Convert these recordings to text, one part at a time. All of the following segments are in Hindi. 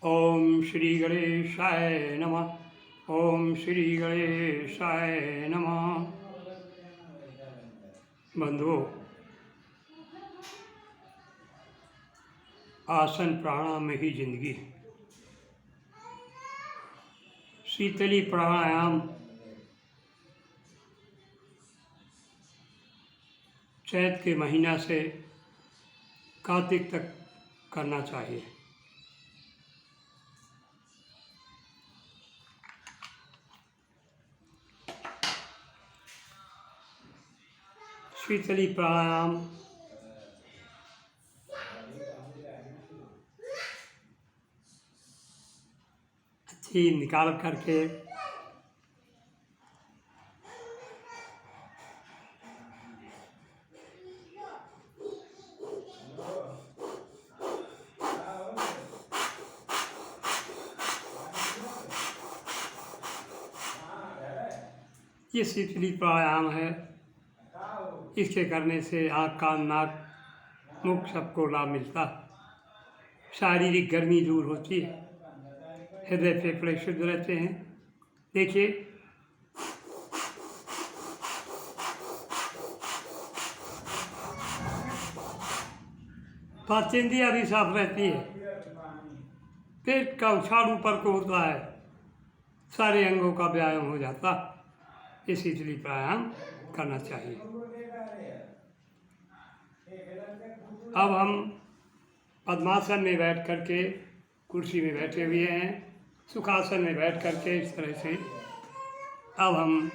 ओम श्री गणेशाय नमः। ओम श्री गणेशाय नमः। बंधुओं, आसन प्राणायाम में ही जिंदगी है। शीतली प्राणायाम चैत के महीना से कार्तिक तक करना चाहिए। शीतली प्राणायाम अच्छी निकाल करके ये शीतली प्राणायाम है। इसके करने से आँख कान नाक मुख सबको लाभ मिलता। शारीरिक गर्मी दूर होती है, हृदय फेफड़े शुद्ध रहते हैं। देखिए, पाचेंद्रियाँ भी साफ रहती है, पेट का उछाल ऊपर को होता है, सारे अंगों का व्यायाम हो जाता। ये शीतली प्राणायाम करना चाहिए। अब हम पद्मासन में बैठ करके, कुर्सी में बैठे हुए हैं, सुखासन में बैठ करके इस तरह से अब हम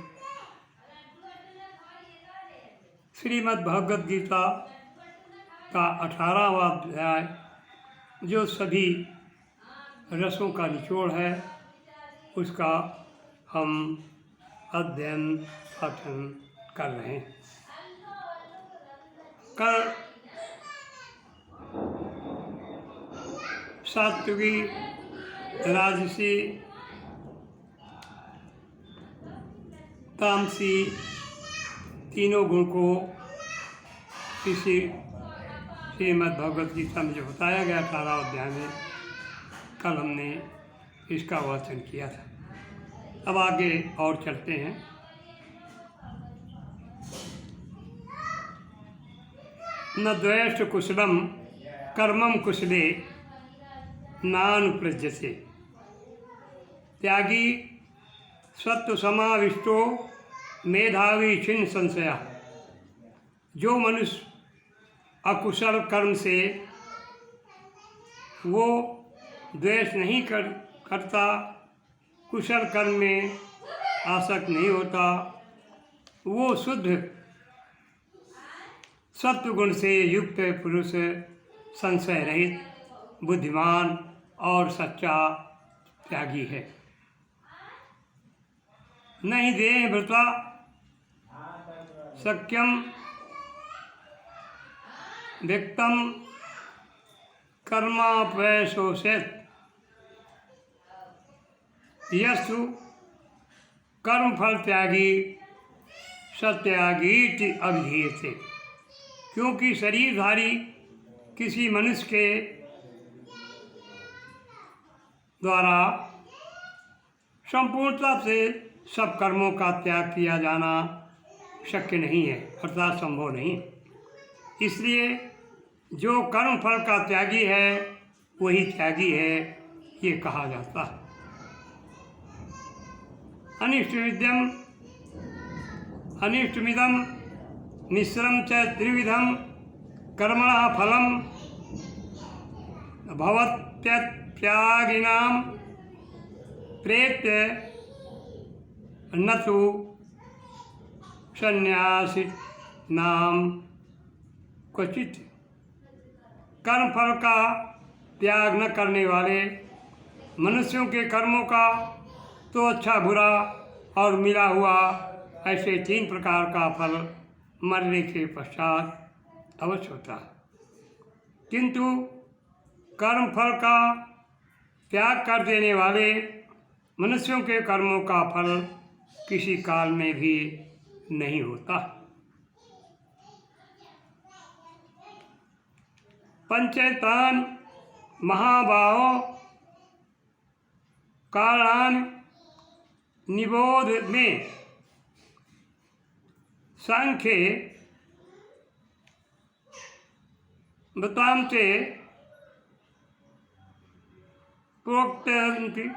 श्रीमद् भगवद गीता का 18वां अध्याय, जो सभी रसों का निचोड़ है, उसका हम अध्ययन पाठन कर रहे हैं। कल सात्विकी, राजसी, तामसी तीनों गुण को इसी श्रीमद् भगवद गीता में जो बताया गया 18 अध्याय में, कल हमने इसका वाचन किया था। अब आगे और चलते हैं। न द्वेष्ट कुशलम कर्मम कुशले नानुप्रज्यते। त्यागी सत्व समाविष्टो मेधावी छिन्न संशया। जो मनुष्य अकुशल कर्म से वो द्वेष नहीं करता, कुशल कर्म में आसक्त नहीं होता, वो शुद्ध सत्वगुण से युक्त पुरुष संशय रहित, बुद्धिमान और सच्चा त्यागी है। नहीं देह भृता सक्यम व्यक्तम कर्मापैशोषेत। यस्तु कर्मफल त्यागी सत्यागी अभिधीयते। क्योंकि शरीरधारी किसी मनुष्य के द्वारा संपूर्णता से सब कर्मों का त्याग किया जाना शक्य नहीं है, अर्थात संभव नहीं। इसलिए जो कर्म फल का त्यागी है वही त्यागी है, ये कहा जाता है। अनिष्टमिदम मिश्रम च त्रिविधम कर्मणः फलम भवत्यत्यागिनां प्रेत्य न तो सन्यासिनां क्वचित। कर्म फल का त्याग न करने वाले मनुष्यों के कर्मों का तो अच्छा बुरा और मिला हुआ ऐसे 3 प्रकार का फल मरने के पश्चात अवश्य होता है। किंतु कर्म फल का त्याग कर देने वाले मनुष्यों के कर्मों का फल किसी काल में भी नहीं होता। पंचैतान महाबाहो कारणान निबोध में सांख्य बतान्ते प्रोक्तन्ति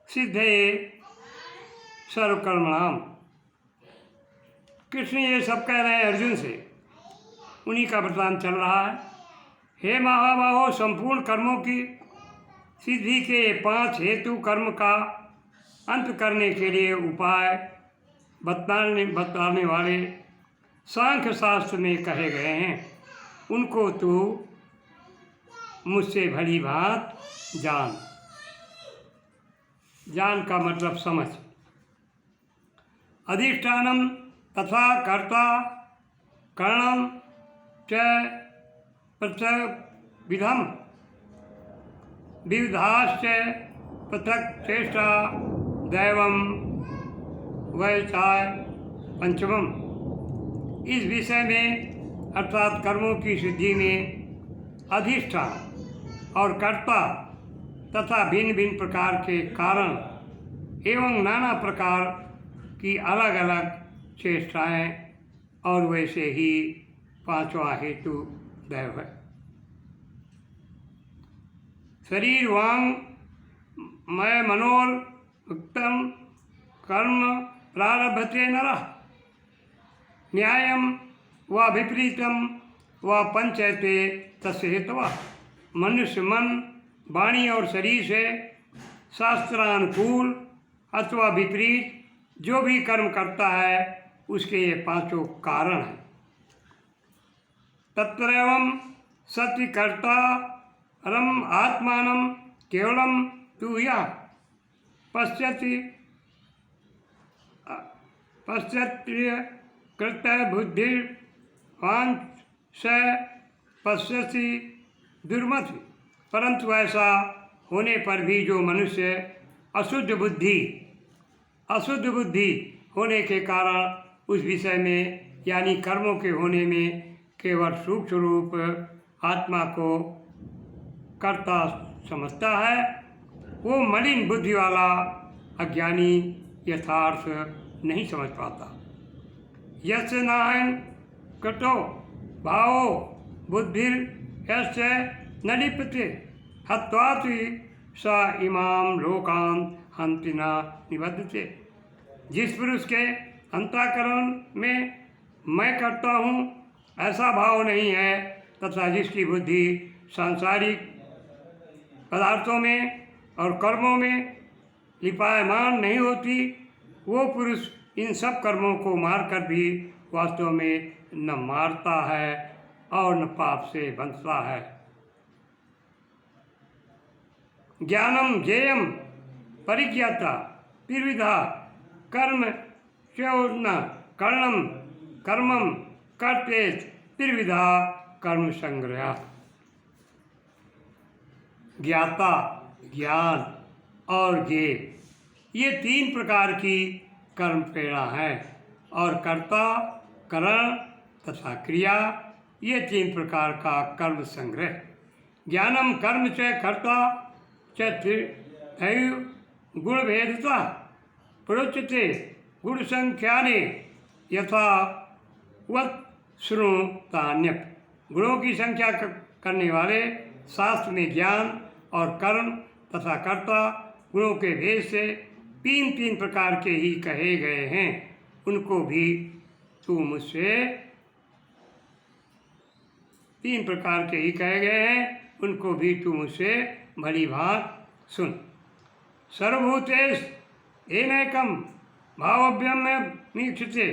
सिद्धे सर्वकर्मणाम। कृष्ण ये सब कह रहे हैं अर्जुन से, उन्हीं का वृतांत चल रहा है। हे महाबाहो, संपूर्ण कर्मों की सिद्धि के 5 हेतु कर्म का अंत करने के लिए उपाय बताने वाले सांख्य शास्त्र में कहे गए हैं, उनको तू मुझसे भली भांत जान। जान का मतलब समझ। अधिष्ठानम तथा कर्ता करणम च पृथक विधम विविधाश्च पृथक चेष्टा दैवम वैचाय पंचमम। इस विषय में अर्थात कर्मों की सिद्धि में अधिष्ठान और कर्ता तथा भिन्न भिन्न प्रकार के कारण एवं नाना प्रकार की अलग अलग चेष्टाएँ और वैसे ही 5वां हेतु दैव है। शरीर वांग मैं मनोर उत्तम कर्म प्रारभते नरः न्यायम व विपरीतम व पंचयते तस्य हेतवः। मनुष्य मन, वाणी और शरीर से शास्त्रानुकूल अथवा विपरीत जो भी कर्म करता है उसके ये 5 कारण हैं। तत्रैवं सत्यकर्ता रम आत्मानं केवलम तू यह पश्यत्य कृत बुद्धिवान स पश्यति दुर्मति। परंतु ऐसा होने पर भी जो मनुष्य अशुद्ध बुद्धि होने के कारण उस विषय में यानी कर्मों के होने में केवल सूक्ष्म रूप आत्मा को कर्ता समझता है, वो मलिन बुद्धि वाला अज्ञानी यथार्थ नहीं समझ पाता। यस्य नाहं कृतो भावो बुद्धिर यस्य न लिप्यते हत्वापि स इमाम लोकान हन्ति न निबध्यते। जिस पुरुष के अंतःकरण में मैं करता हूँ ऐसा भाव नहीं है तथा जिसकी बुद्धि सांसारिक पदार्थों में और कर्मों में लिपायमान नहीं होती, वो पुरुष इन सब कर्मों को मारकर भी वास्तव में न मारता है और न पाप से बंधता है। ज्ञानम ज्ञेयम परिज्ञाता त्रिविधा कर्म चौर्ण कर्णम कर्मम कर्ते त्रिविधा कर्म संग्रह। ज्ञाता, ज्ञान और ज्ञेय ये 3 प्रकार की कर्म प्रेरणा है और कर्ता, करण तथा क्रिया ये 3 प्रकार का कर्म संग्रह। ज्ञानम कर्म च कर्ता च दैव गुण भेदता प्रोच्यते गुण संख्याने यथा वत् शृणुतान्यप। गुणों की संख्या करने वाले शास्त्र में ज्ञान और कर्म तथा कर्ता गुणों के भेद से 3 प्रकार के ही कहे गए हैं, उनको भी तू मुझसे 3 प्रकार के ही कहे गए हैं, उनको भी तू मुझसे भली भांत सुन। सर्वभूतेषु येनैकं भावव्यमीक्षते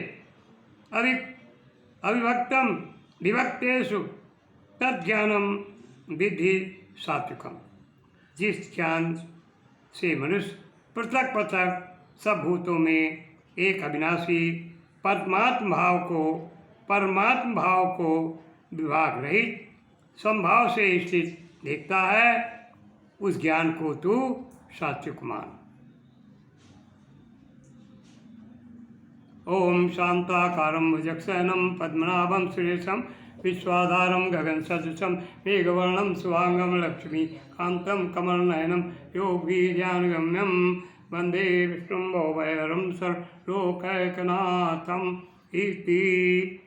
अविभक्तं विभक्तेषु तज्ज्ञानं विद्धि सात्विकम्। जिस ज्ञान से मनुष्य पृथक पृथक सब भूतों में एक अविनाशी परमात्म भाव को विभाग रहित संभाव से स्थित देखता है, उस ज्ञान को तू सात्विक मान। ओम शांताकारं भुजगशयनं पद्मनाभं सुरेशं विश्वाधारं गगनसदृशं मेघवर्णं शुभांगं लक्ष्मीकान्तं कमलनयनं योगीध्यानगम्यं वन्दे विष्णुं भवभयहरं सर्वलोकैकनाथम् इति।